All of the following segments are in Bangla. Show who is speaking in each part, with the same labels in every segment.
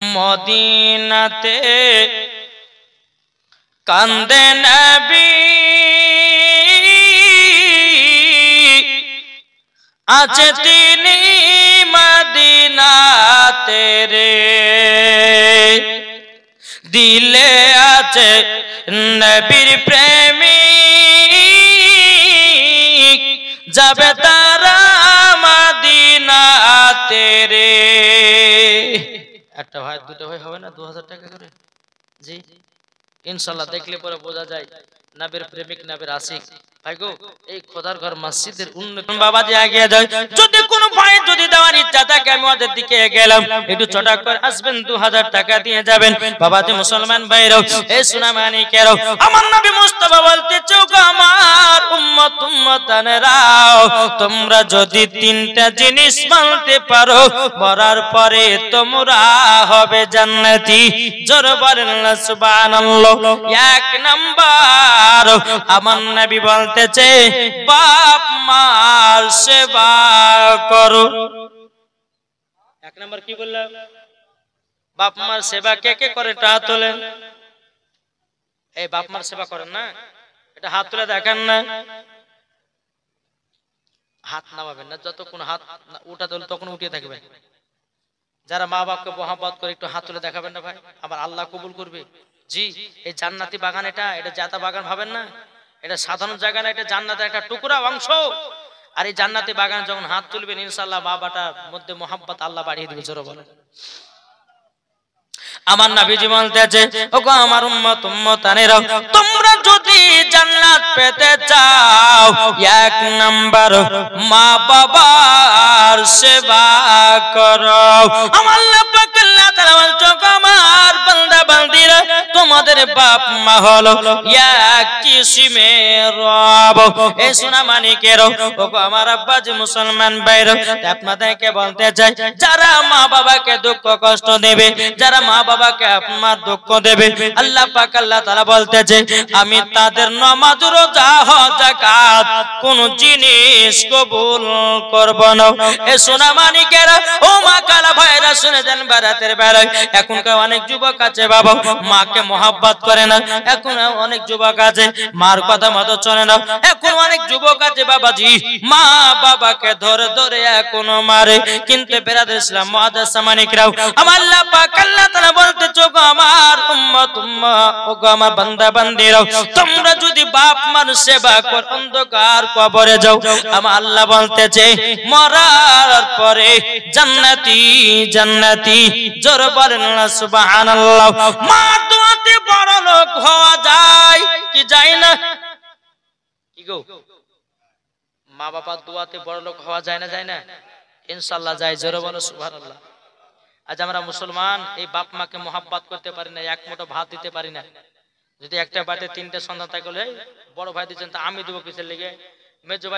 Speaker 1: মদিনাতে কান্দে নবী আছে তিনি মদিনাতে রে দিলে আছে নবীর প্রেমিক যাবে তারা মদিনাতে রে একটা ভাই দুটো ভাই হবে না 2000 টাকা করে জি ইনশাআল্লাহ দেখলে পরে বোঝা যায় নবীর প্রেমিক নবীর আশিক ভাই গো এই খোদার ঘর মসজিদের উন্নতি বাবাজি এগিয়ে যায় যদি কোনো ভাই যদি দেওয়ার ইচ্ছা থাকে আমি ওদের দিকে গেলাম একটু চটাক করে আসবেন 2000 টাকা দিয়ে যাবেন বাবাজি মুসলমান ভাইরাও এই সুনামানিকেরাও আমার নবী মুস্তাফা বলতে চোখ আমার উম্মত উম্মতানেরাও তোমরা যদি তিনটা জিনিস মানতে পারো মরার পরে তোমরা হবে জান্নাতি জোরে বলেন না সুবহানাল্লাহ এক নাম্বার আমার নবী বলতেছে বাপ মার সেবা করো এক নাম্বার কি বললাম বাপ মার সেবা কে কে করে তা তোলেন এই বাপ মার সেবা করেন না এটা হাত তুলে দেখেন না হাত নামাবেন না যতক্ষণ হাত উঠা তোলে তখন উঠিয়ে থাকবেন যারা মা বাপকে মহব্বত করে একটু হাত তুলে দেখাবেন না ভাই আবার আল্লাহ কবুল করবে জি এই জান্নাতি বাগান এটা জাতা বাগান ভাবেন না এটা সাধারণ জায়গা না এটা জান্নাতের একটা টুকরা অংশ আর এই জান্নাতি বাগান যখন হাত তুলবেন ইনশাআল্লাহ বাবাটার মধ্যে মহব্বত আল্লাহ বাড়িয়ে দিবে জোরে বলেন আমার নবীজি বলতেছে ওগো আমার উম্মত উম্মতানেরা তোমরা যদি জান্নাত পেতে চাও এক নাম্বার মা বাবার সেবা করো আমার আল্লাহ পাক আল্লাহ তাআলা বলছে আমার বান্দা বান্দিরা তোমাদের বাপ মা হলো এক কিসিমের রব এই সোনামানিকেরও ওগো আমার আব্বাজি মুসলমান ভাইরা আপনাদেরকে বলতে চাই যারা মা বাবাকে দুঃখ কষ্ট দেবে যারা মা বাবাকে আপনার দুঃখ দেবে আল্লাহ পাক আল্লাহ তাআলা বলতেছে আমি তাদের নামাজ রোজা হজ যাকাত কোন জিনিস কবুল করব না এ সোনামানিকেরা ও মা কালা ভাইরা শুনে যান বারাতের বেলায় এখনকার অনেক যুবক আছে বাবা মাকে মহব্বত করে না এখন অনেক যুবক আছে মার কথা মতো চলে না এখন অনেক যুবক আছে বাবাজি মা বাবাকে ধরে ধরে এখনো মারে কিন্তু বেরাদর ইসলাম মুআজ্জাজ সামানিকরাও আমার আল্লাহ পাক আল্লাহ তাআলা বলতে চোখ আমার উম্মত ওগো আমার বান্দা বান্দিরাও তোমরা যদি বাপ মার সেবা কর অন্ধকার কবরে যাও আমার আল্লাহ বলতেছে মরার পরে জান্নাতি জান্নাতি জোরে বলেন না সুবহানাল্লাহ মা দোয়াতে বড় লোক হওয়া যায় কি যায় না কি গো মা বাবার দোয়াতে বড় লোক হওয়া যায় না ইনশাআল্লাহ যায় জোরে বলো সুবহানাল্লাহ আজ আমরা মুসলমান এই বাপ মাকে মহব্বত করতে পারি না এক মুঠো ভাত দিতে পারি না যদি একটা বাড়িতে তিনটে সন্তান থাকলে বড় ভাই দিচ্ছেন তা আমি দেবো কিসের লেগে মেজো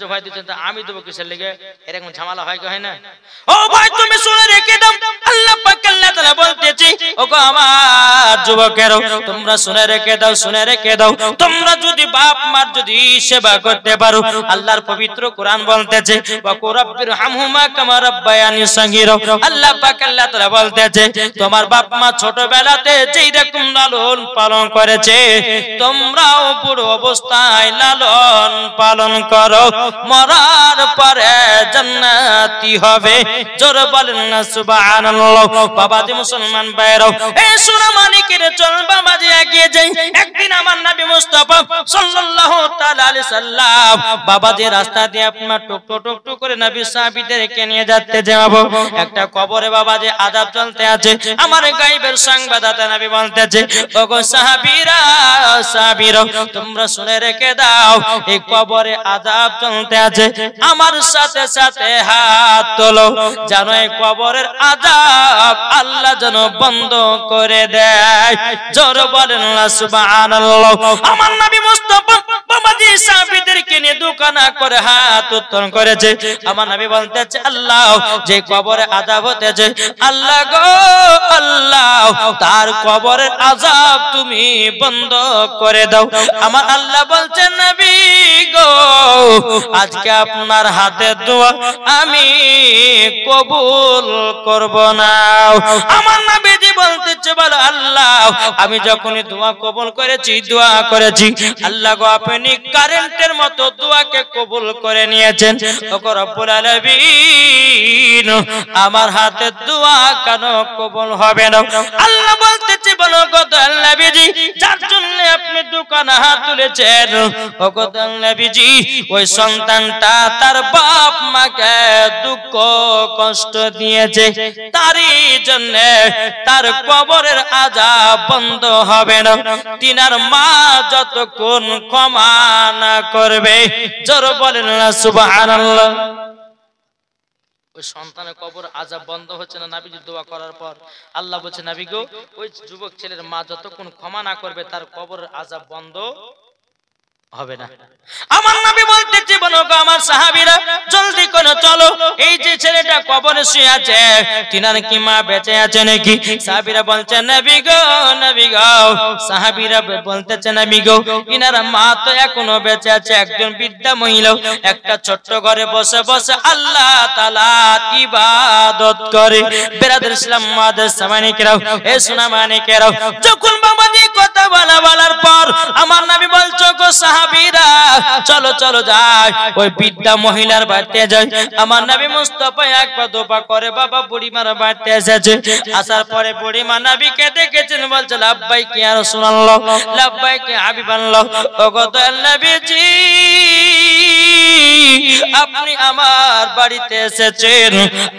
Speaker 1: ভাই দিচ্ছেন তা আমি দেবো কিসের লেগে এরকম ঝামেলা হয় কি হয় না ও ভাই তুমি শুনে রেখে দাও আল্লাহ পাক আল্লাহ তাআলা বলতেছি ওগো আমার যুবকেরা তোমরা শুনে রেখে দাও তোমরা যদি বাপ মার যদি সেবা করতে পারো আল্লাহর পবিত্র কোরআন বলতেছে ওয়া কুরাব্বির হামহুমা কামা রাব্বায়ানি সগীরা আল্লাহ পাক আল্লাহ তাআলা বলতেছে তোমার বাপ মা ছোটবেলাতে যেই রকম লালন পালন করেছে তোমরাও বুড়ো অবস্থায় লালন পালন করো মরার পরে জান্নাতি হবে জোরে বলেন না সুবহানাল্লাহ বাবাজি মুসলমান ভাইরাও এই সোনামানিকের চল বাবাজি এগিয়ে যাই একদিন আমার নবী মুস্তাফা সাল্লাল্লাহু তাআলা আলাইহি সাল্লাম বাবাজি রাস্তা দিয়ে আপনার টুক করে নবী সাহাবীদেরকে নিয়ে যাচ্ছে যাবো একটা কবরে বাবাজি আযাব চলতে আছে আমার গায়বের সংবাদদাতা নবী বলতেছে ওগো সাহাবীরা তোমরা শুনে রেখে দাও এই কবরে আযাব চলতে আছে আমার সাথে সাথে হাত তোলো যেন এই কবরের আযাব আল্লাহ যেন বন্ধ করে দেয় জোরে বলেন না সুবহানাল্লাহ আমার নবী মুস্তাফা বাবাজি সাহাবীদেরকে হাতটিকে নিয়ে দুখানা করে হাত উত্তোলন করেছে। আমার নবী বলতেছে আল্লাহ যে কবরে আযাব হতেছে, আল্লাহ গো আল্লাহ তার কবরের আযাব তুমি বন্ধ করে দাও। আমার আল্লাহ বলছেন নবী গো আজকে আপনার হাতের দোয়া আমি কবুল করব না। আমার নবীজি বলতেছে বলো আল্লাহ আমি যখনই দোয়া কবুল করেছি আল্লাহ গো আপনি কারেন্টের মতো দোয়াকে কবুল করে নিয়েছেন। ওগো রব্বুল আলামিন আমার হাতের দোয়া কেন কবুল হবে না? আল্লাহ বলতেছে বলো গো দয়াল নবীজি যার জন্য আপনি দুখানা হাত তুলেছেন ওগো দয়াল নবীজি ওই সন্তানটা তার বাপ মাকে দুঃখ কষ্ট দিয়েছে, তারই জন্য তার কবরের আযাব বন্ধ হবে না। তিনার মা যতক্ষণ ক্ষমা না করবে, জোরে বলেন না সুবহানাল্লাহ। ওই সন্তানের কবর আযাব বন্ধ হচ্ছে না নবীজি দোয়া করার পর। আল্লাহ বলছে নবী গো ওই যুবক ছেলের মা যতক্ষণ ক্ষমা না করবে তার কবরের আযাব বন্ধ হবে না। আমার নবী বলতেছে বলো গো আমার সাহাবীরা জলদি করে চলো, এই যে ছেলেটা কবরে শুয়ে আছে তিনার কি মা বেঁচে আছে নাকি? সাহাবীরা বলছে নবী গো সাহাবীরা বলতেছে নবী গো ইনার মা তো এখনো বেঁচে আছে। একজন বৃদ্ধা মহিলা একটা ছোট্ট ঘরে বসে বসে আল্লাহ তাআলা ইবাদত করে। বেরাদর ইসলাম মাদের সামানিকেরাও এ সোনা মানিকেরাও যখন বাবাজি কথা বলার পর আমার নবী বলছো গো সাহাবীরা চলো চলো যাই ওই বৃদ্ধা মহিলার বাড়িতে যাই। আমার নবী মুস্তাফা একবার দোয়া করে বাবা বুড়িমার বাড়িতে এসেছে। আসার পরে বুড়িমা নবীকে দেখেছেন, বলছে লাব্বাইক ইয়া রাসূলুল্লাহ লাব্বাইক ইয়া হাবিবাল্লাহ। ওগো দয়াল নবীজি আপনি আমার বাড়িতে এসেছেন,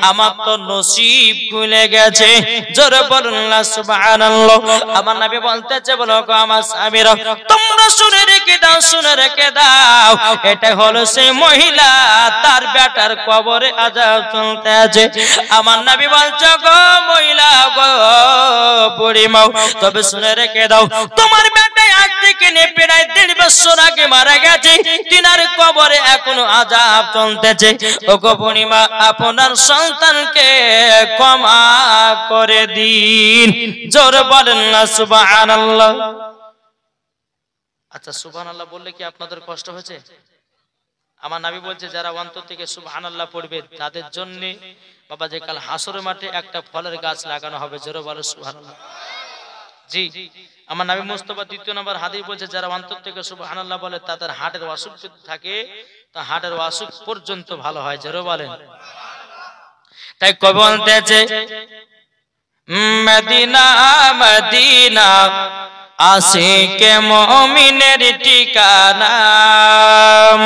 Speaker 1: আমার তো নসিব খুলে গেছে। জোরে বলুন না সুবহানাল্লাহ। আমার নবী বলতেছে বলো গো আমার সাহাবীরা তোমরা শুনে রেখে দাও, শুনে রেখে দাও এটা হলো সেই মহিলা তার বেটার কবরে আযাব চলতে আছে। আমার নবী বলছে গো মহিলা গো বুড়িমা তবে শুনে রেখে দাও তোমার বেটা আজ থেকে নিয়ে প্রায় 1.5 বছর আগে মারা গেছে, তিনার কবরে এখনো আযাব চলতেছে। ওগো বুড়িমা আপনার সন্তানকে ক্ষমা করে দিন। জোরে বলেন না সুবহানাল্লাহ। আচ্ছা সুবহানাল্লাহ বললে কি আপনাদের কষ্ট হয়েছে? আমার নবী বলছে যারা অন্তর থেকে সুবহানাল্লাহ পড়বে তাদের জন্য বাবা যে কাল হাসরের মাঠে একটা ফলের গাছ লাগানো হবে। জোরে বলো সুবহানাল্লাহ। জি আমার নবী মুস্তাফা 2 নম্বর হাদিস বলছে যারা অন্তর থেকে সুবহানাল্লাহ বলে তাদের হার্টের অসুখ যদি থাকে তা হার্টের অসুখ পর্যন্ত ভালো হয়। জোরে বলেন। তাই কবি বলতেছে মদিনা মদিনা আশিকে মুমিনের ঠিকানা,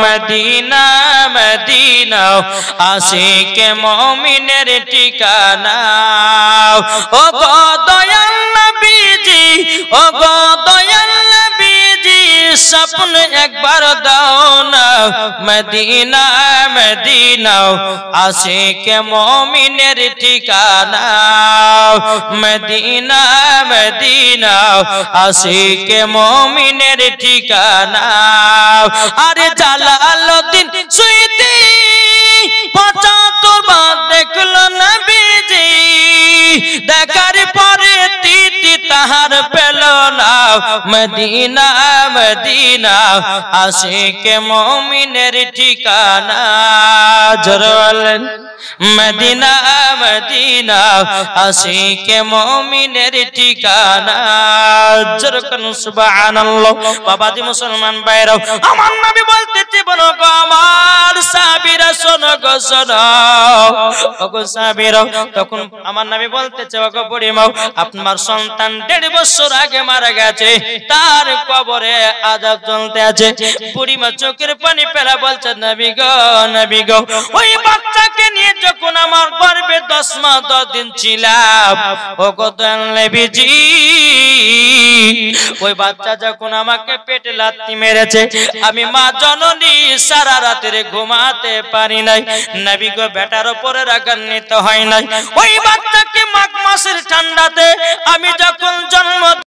Speaker 1: মদিনা মদিনা আশিকে মুমিনের ঠিকানা। ও গো দয়াল নবীজি ও গো দয়াল নবীজি স্বপ্ন একবার দাও না, মদিনা মদিনা আশিকে মুমিনের ঠিকানা, মদিনা মদিনা আশিকে মুমিনের ঠিকানা। আরে জালালউদ্দিন সুয়ুতি 75 বার দেখলো নবীজি, দেখার পরে তিতি তাহার পেল না, মদিনা মদিনা আশিকে মুমিনের ঠিকানা। জোরে বলেন মদিনা মদিনা আশিকে মুমিনের ঠিকানা। জোরে বলুন সুবহানাল্লাহ। বাবাজি মুসলমান ভাইরা আমার নবী বলতেছে বলো গো আমার সাহাবীরা শোনো গো শোনো। ওগো সাহাবীরা তখন আমার নবী বলতেছে ওগো বুড়িমা আপনার সন্তান 1.5 বছর আগে মারা গেছে, তার কবরে আযাব চলতে আছে। বুড়িমা চোখের পানি ফেলা বলছে নবী গো ওই বাচ্চাকে নিয়ে যখন আমার গর্ভে 10 মাস 10 দিন ছিলাম ওগো দয়াল নবীজি ওই বাচ্চা যখন আমাকে পেটে লাথি মেরেছে আমি মা জননী সারা রাতে ঘুমাতে পারি নাই। নবী গো বেটার উপরে রাগান্বিত হয় নাই। ওই বাচ্চাকে মাঘ মাসের ঠান্ডাতে আমি যখন জন্ম